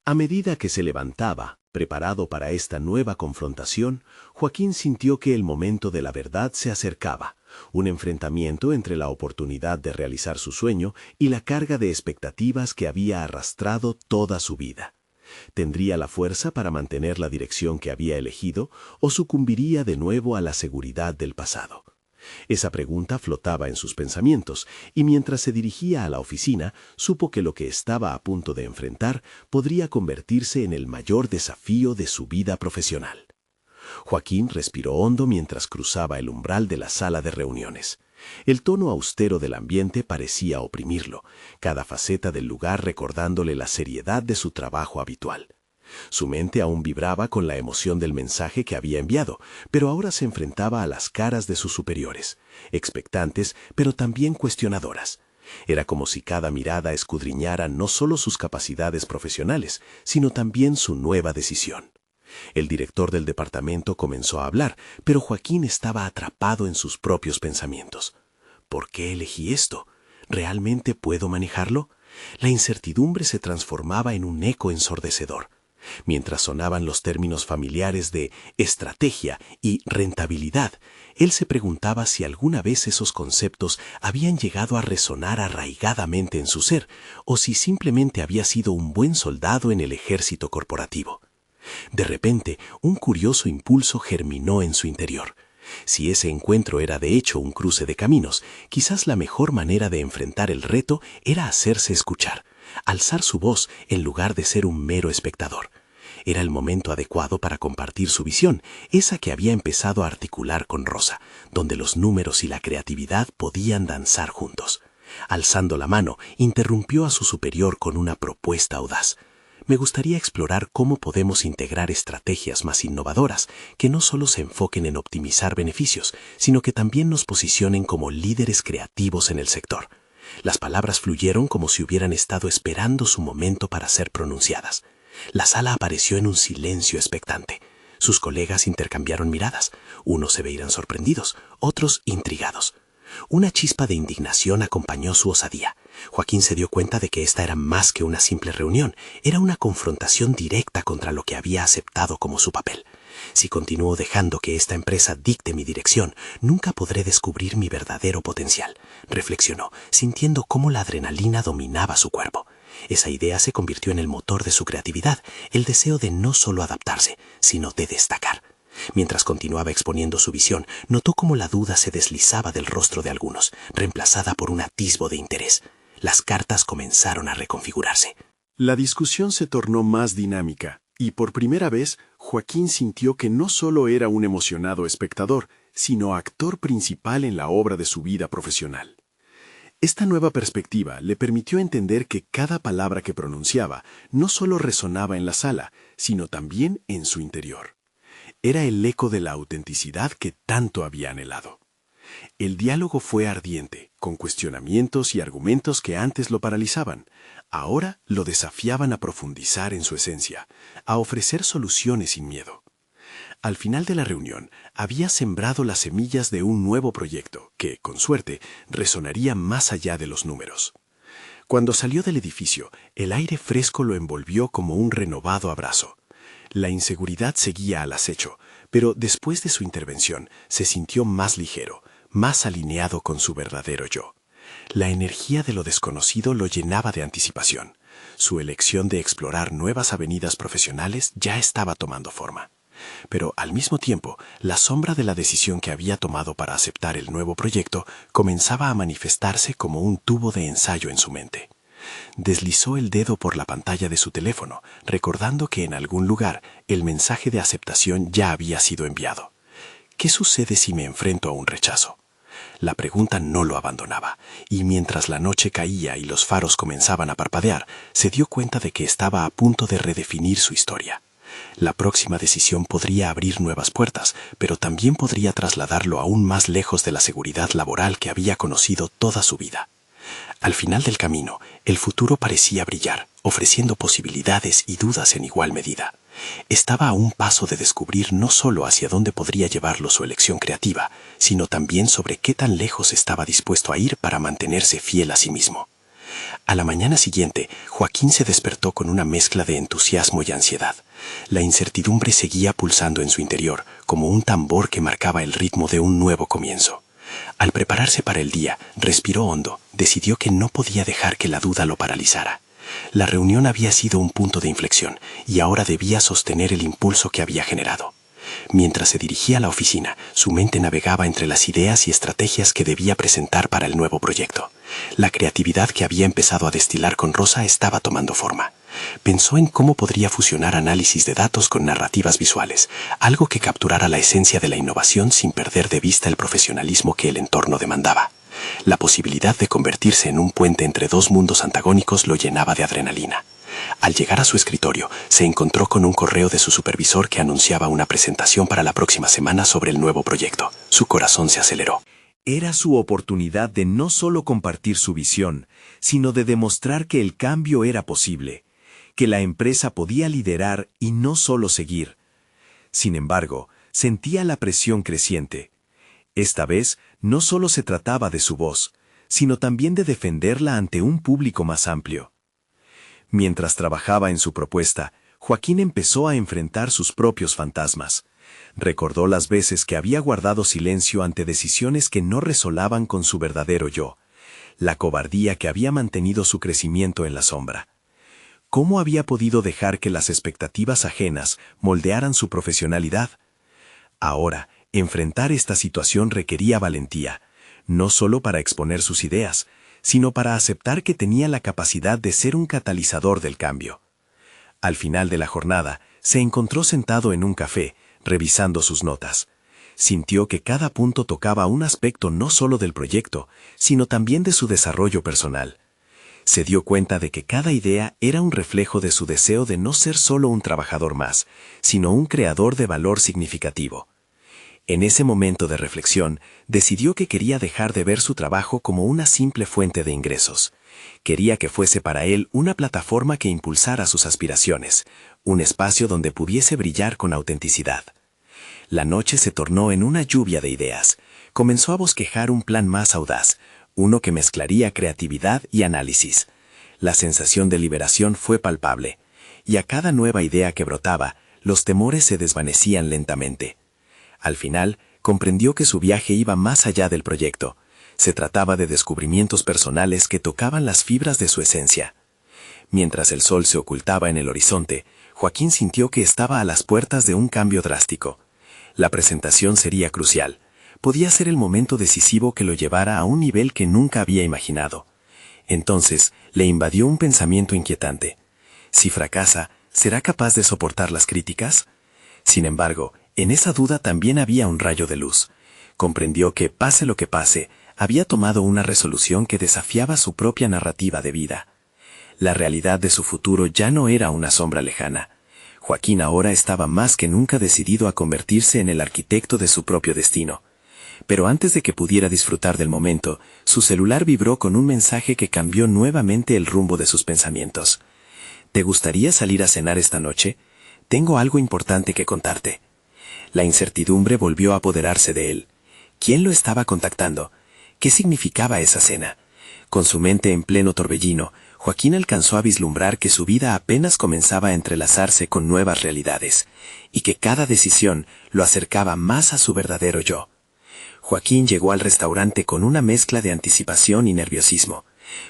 S2: A medida que se levantaba, preparado para esta nueva confrontación, Joaquín sintió que el momento de la verdad se acercaba, un enfrentamiento entre la oportunidad de realizar su sueño y la carga de expectativas que había arrastrado toda su vida. ¿Tendría la fuerza para mantener la dirección que había elegido o sucumbiría de nuevo a la seguridad del pasado? Esa pregunta flotaba en sus pensamientos, y mientras se dirigía a la oficina, supo que lo que estaba a punto de enfrentar podría convertirse en el mayor desafío de su vida profesional. Joaquín respiró hondo mientras cruzaba el umbral de la sala de reuniones. El tono austero del ambiente parecía oprimirlo, cada faceta del lugar recordándole la seriedad de su trabajo habitual. Su mente aún vibraba con la emoción del mensaje que había enviado, pero ahora se enfrentaba a las caras de sus superiores, expectantes pero también cuestionadoras. Era como si cada mirada escudriñara no solo sus capacidades profesionales, sino también su nueva decisión. El director del departamento comenzó a hablar, pero Joaquín estaba atrapado en sus propios pensamientos. ¿Por qué elegí esto? ¿Realmente puedo manejarlo? La incertidumbre se transformaba en un eco ensordecedor. Mientras sonaban los términos familiares de estrategia y rentabilidad, él se preguntaba si alguna vez esos conceptos habían llegado a resonar arraigadamente en su ser, o si simplemente había sido un buen soldado en el ejército corporativo. De repente, un curioso impulso germinó en su interior. Si ese encuentro era de hecho un cruce de caminos, quizás la mejor manera de enfrentar el reto era hacerse escuchar, alzar su voz en lugar de ser un mero espectador. Era el momento adecuado para compartir su visión, esa que había empezado a articular con Rosa, donde los números y la creatividad podían danzar juntos. Alzando la mano, interrumpió a su superior con una propuesta audaz. Me gustaría explorar cómo podemos integrar estrategias más innovadoras que no solo se enfoquen en optimizar beneficios, sino que también nos posicionen como líderes creativos en el sector. Las palabras fluyeron como si hubieran estado esperando su momento para ser pronunciadas. La sala apareció en un silencio expectante. Sus colegas intercambiaron miradas. Unos se veían sorprendidos, otros intrigados. Una chispa de indignación acompañó su osadía. Joaquín se dio cuenta de que esta era más que una simple reunión, era una confrontación directa contra lo que había aceptado como su papel. Si continúo dejando que esta empresa dicte mi dirección, nunca podré descubrir mi verdadero potencial, reflexionó, sintiendo cómo la adrenalina dominaba su cuerpo. Esa idea se convirtió en el motor de su creatividad, el deseo de no solo adaptarse, sino de destacar. Mientras continuaba exponiendo su visión, notó cómo la duda se deslizaba del rostro de algunos, reemplazada por un atisbo de interés. Las cartas comenzaron a reconfigurarse.
S5: La discusión se tornó más dinámica, y por primera vez Joaquín sintió que no solo era un emocionado espectador, sino actor principal en la obra de su vida profesional. Esta nueva perspectiva le permitió entender que cada palabra que pronunciaba no solo resonaba en la sala, sino también en su interior. Era el eco de la autenticidad que tanto había anhelado. El diálogo fue ardiente, con cuestionamientos y argumentos que antes lo paralizaban. Ahora lo desafiaban a profundizar en su esencia, a ofrecer soluciones sin miedo. Al final de la reunión, había sembrado las semillas de un nuevo proyecto que, con suerte, resonaría más allá de los números. Cuando salió del edificio, el aire fresco lo envolvió como un renovado abrazo. La inseguridad seguía al acecho, pero después de su intervención se sintió más ligero, más alineado con su verdadero yo. La energía de lo desconocido lo llenaba de anticipación. Su elección de explorar nuevas avenidas profesionales ya estaba tomando forma. Pero al mismo tiempo, la sombra de la decisión que había tomado para aceptar el nuevo proyecto comenzaba a manifestarse como un tubo de ensayo en su mente. Deslizó el dedo por la pantalla de su teléfono, recordando que en algún lugar el mensaje de aceptación ya había sido enviado. ¿Qué sucede si me enfrento a un rechazo? La pregunta no lo abandonaba, y mientras la noche caía y los faros comenzaban a parpadear, se dio cuenta de que estaba a punto de redefinir su historia. La próxima decisión podría abrir nuevas puertas, pero también podría trasladarlo aún más lejos de la seguridad laboral que había conocido toda su vida. Al final del camino, el futuro parecía brillar, ofreciendo posibilidades y dudas en igual medida. Estaba a un paso de descubrir no solo hacia dónde podría llevarlo su elección creativa, sino también sobre qué tan lejos estaba dispuesto a ir para mantenerse fiel a sí mismo. A la mañana siguiente, Joaquín se despertó con una mezcla de entusiasmo y ansiedad. La incertidumbre seguía pulsando en su interior, como un tambor que marcaba el ritmo de un nuevo comienzo. Al prepararse para el día, respiró hondo, decidió que no podía dejar que la duda lo paralizara. La reunión había sido un punto de inflexión y ahora debía sostener el impulso que había generado. Mientras se dirigía a la oficina, su mente navegaba entre las ideas y estrategias que debía presentar para el nuevo proyecto. La creatividad que había empezado a destilar con Rosa estaba tomando forma. Pensó en cómo podría fusionar análisis de datos con narrativas visuales, algo que capturara la esencia de la innovación sin perder de vista el profesionalismo que el entorno demandaba. La posibilidad de convertirse en un puente entre dos mundos antagónicos lo llenaba de adrenalina. Al llegar a su escritorio, se encontró con un correo de su supervisor que anunciaba una presentación para la próxima semana sobre el nuevo proyecto. Su corazón se aceleró.
S1: Era su oportunidad de no solo compartir su visión, sino de demostrar que el cambio era posible, que la empresa podía liderar y no solo seguir.
S2: Sin embargo, sentía la presión creciente. Esta vez, no solo se trataba de su voz, sino también de defenderla ante un público más amplio. Mientras trabajaba en su propuesta, Joaquín empezó a enfrentar sus propios fantasmas. Recordó las veces que había guardado silencio ante decisiones que no resonaban con su verdadero yo, la cobardía que había mantenido su crecimiento en la sombra. ¿Cómo había podido dejar que las expectativas ajenas moldearan su profesionalidad? Ahora, enfrentar esta situación requería valentía, no solo para exponer sus ideas, sino para aceptar que tenía la capacidad de ser un catalizador del cambio. Al final de la jornada, se encontró sentado en un café, revisando sus notas. Sintió que cada punto tocaba un aspecto no solo del proyecto, sino también de su desarrollo personal. Se dio cuenta de que cada idea era un reflejo de su deseo de no ser solo un trabajador más, sino un creador de valor significativo. En ese momento de reflexión, decidió que quería dejar de ver su trabajo como una simple fuente de ingresos. Quería que fuese para él una plataforma que impulsara sus aspiraciones, un espacio donde pudiese brillar con autenticidad. La noche se tornó en una lluvia de ideas. Comenzó a bosquejar un plan más audaz, uno que mezclaría creatividad y análisis. La sensación de liberación fue palpable, y a cada nueva idea que brotaba, los temores se desvanecían lentamente. Al final, comprendió que su viaje iba más allá del proyecto. Se trataba de descubrimientos personales que tocaban las fibras de su esencia. Mientras el sol se ocultaba en el horizonte, Joaquín sintió que estaba a las puertas de un cambio drástico. La presentación sería crucial. Podía ser el momento decisivo que lo llevara a un nivel que nunca había imaginado. Entonces, le invadió un pensamiento inquietante. Si fracasa, ¿será capaz de soportar las críticas? Sin embargo, en esa duda también había un rayo de luz. Comprendió que, pase lo que pase, había tomado una resolución que desafiaba su propia narrativa de vida. La realidad de su futuro ya no era una sombra lejana. Joaquín ahora estaba más que nunca decidido a convertirse en el arquitecto de su propio destino. Pero antes de que pudiera disfrutar del momento, su celular vibró con un mensaje que cambió nuevamente el rumbo de sus pensamientos. ¿Te gustaría salir a cenar esta noche? Tengo algo importante que contarte. La incertidumbre volvió a apoderarse de él. ¿Quién lo estaba contactando? ¿Qué significaba esa cena? Con su mente en pleno torbellino, Joaquín alcanzó a vislumbrar que su vida apenas comenzaba a entrelazarse con nuevas realidades, y que cada decisión lo acercaba más a su verdadero yo. Joaquín llegó al restaurante con una mezcla de anticipación y nerviosismo,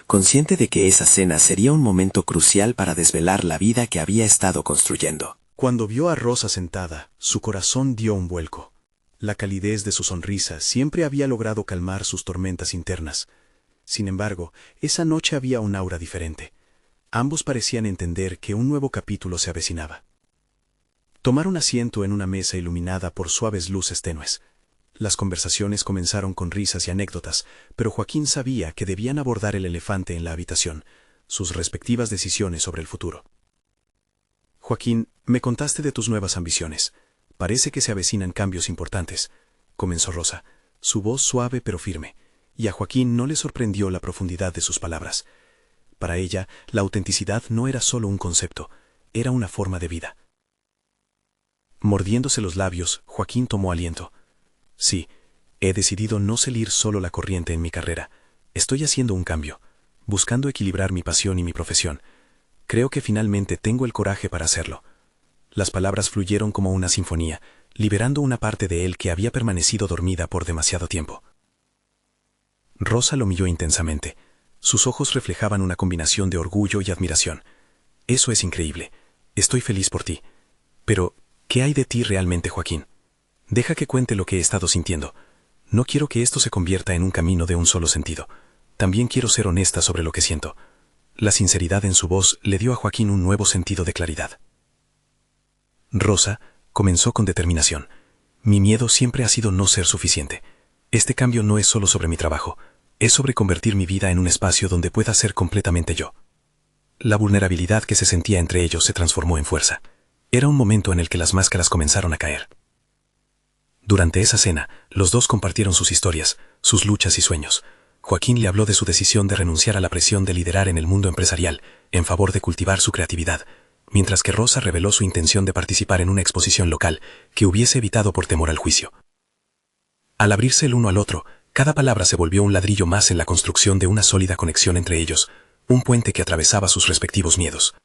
S2: consciente de que esa cena sería un momento crucial para desvelar la vida que había estado construyendo.
S4: Cuando vio a Rosa sentada, su corazón dio un vuelco. La calidez de su sonrisa siempre había logrado calmar sus tormentas internas. Sin embargo, esa noche había un aura diferente. Ambos parecían entender que un nuevo capítulo se avecinaba. Tomaron asiento en una mesa iluminada por suaves luces tenues. Las conversaciones comenzaron con risas y anécdotas, pero Joaquín sabía que debían abordar el elefante en la habitación, sus respectivas decisiones sobre el futuro. Joaquín, me contaste de tus nuevas ambiciones. Parece que se avecinan cambios importantes, comenzó Rosa, su voz suave pero firme, y a Joaquín no le sorprendió la profundidad de sus palabras. Para ella, la autenticidad no era solo un concepto, era una forma de vida. Mordiéndose los labios, Joaquín tomó aliento. Sí, he decidido no seguir solo la corriente en mi carrera. Estoy haciendo un cambio, buscando equilibrar mi pasión y mi profesión. Creo que finalmente tengo el coraje para hacerlo. Las palabras fluyeron como una sinfonía, liberando una parte de él que había permanecido dormida por demasiado tiempo. Rosa lo miró intensamente. Sus ojos reflejaban una combinación de orgullo y admiración. Eso es increíble. Estoy feliz por ti. Pero, ¿qué hay de ti realmente, Joaquín? Deja que cuente lo que he estado sintiendo. No quiero que esto se convierta en un camino de un solo sentido. También quiero ser honesta sobre lo que siento. La sinceridad en su voz le dio a Joaquín un nuevo sentido de claridad. Rosa comenzó con determinación. Mi miedo siempre ha sido no ser suficiente. Este cambio no es solo sobre mi trabajo, es sobre convertir mi vida en un espacio donde pueda ser completamente yo. La vulnerabilidad que se sentía entre ellos se transformó en fuerza. Era un momento en el que las máscaras comenzaron a caer. Durante esa cena, los dos compartieron sus historias, sus luchas y sueños. Joaquín le habló de su decisión de renunciar a la presión de liderar en el mundo empresarial, en favor de cultivar su creatividad,
S3: mientras que Rosa reveló su intención de participar en una exposición local que hubiese evitado por temor al juicio. Al abrirse el uno al otro, cada palabra se volvió un ladrillo más en la construcción de una sólida conexión entre ellos, un puente que atravesaba sus respectivos miedos.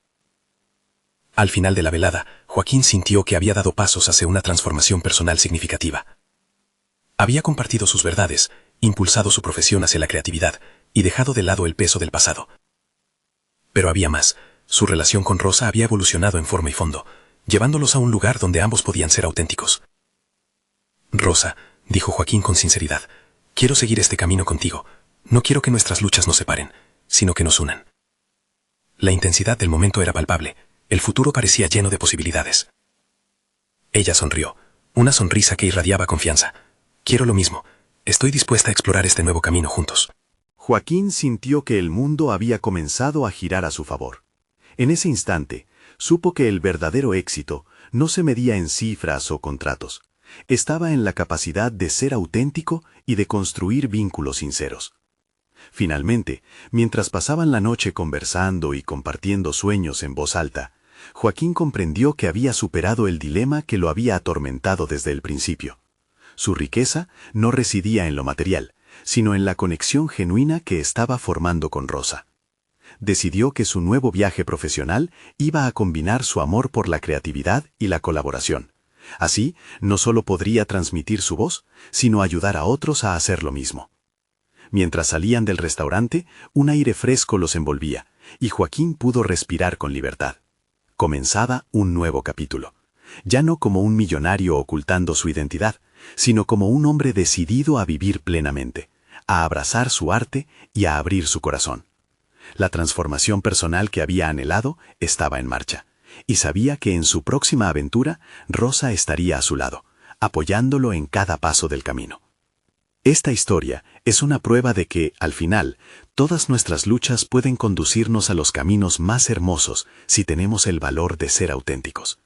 S3: Al final de la velada, Joaquín sintió que había dado pasos hacia una transformación personal significativa. Había compartido sus verdades, impulsado su profesión hacia la creatividad y dejado de lado el peso del pasado. Pero había más. Su relación con Rosa había evolucionado en forma y fondo, llevándolos a un lugar donde ambos podían ser auténticos. Rosa, dijo Joaquín con sinceridad, quiero seguir este camino contigo. No quiero que nuestras luchas nos separen, sino que nos unan. La intensidad del momento era palpable. El futuro parecía lleno de posibilidades. Ella sonrió, una sonrisa que irradiaba confianza. Quiero lo mismo. Estoy dispuesta a explorar este nuevo camino juntos.
S2: Joaquín sintió que el mundo había comenzado a girar a su favor. En ese instante, supo que el verdadero éxito no se medía en cifras o contratos. Estaba en la capacidad de ser auténtico y de construir vínculos sinceros. Finalmente, mientras pasaban la noche conversando y compartiendo sueños en voz alta, Joaquín comprendió que había superado el dilema que lo había atormentado desde el principio. Su riqueza no residía en lo material, sino en la conexión genuina que estaba formando con Rosa. Decidió que su nuevo viaje profesional iba a combinar su amor por la creatividad y la colaboración. Así, no solo podría transmitir su voz, sino ayudar a otros a hacer lo mismo. Mientras salían del restaurante, un aire fresco los envolvía, y Joaquín pudo respirar con libertad. Comenzaba un nuevo capítulo, ya no como un millonario ocultando su identidad, sino como un hombre decidido a vivir plenamente, a abrazar su arte y a abrir su corazón. La transformación personal que había anhelado estaba en marcha, y sabía que en su próxima aventura Rosa estaría a su lado, apoyándolo en cada paso del camino. Esta historia es una prueba de que, al final, todas nuestras luchas pueden conducirnos a los caminos más hermosos si tenemos el valor de ser auténticos.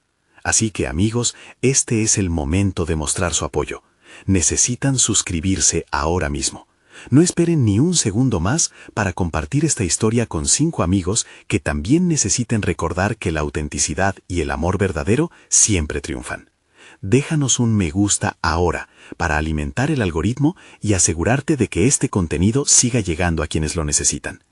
S2: Así que, amigos, este es el momento de mostrar su apoyo. Necesitan suscribirse ahora mismo. No esperen ni un segundo más para compartir esta historia con 5 amigos que también necesiten recordar que la autenticidad y el amor verdadero siempre triunfan. Déjanos un me gusta ahora para alimentar el algoritmo y asegurarte de que este contenido siga llegando a quienes lo necesitan.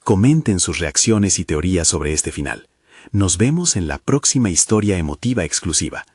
S2: Comenten sus reacciones y teorías sobre este final. Nos vemos en la próxima historia emotiva exclusiva.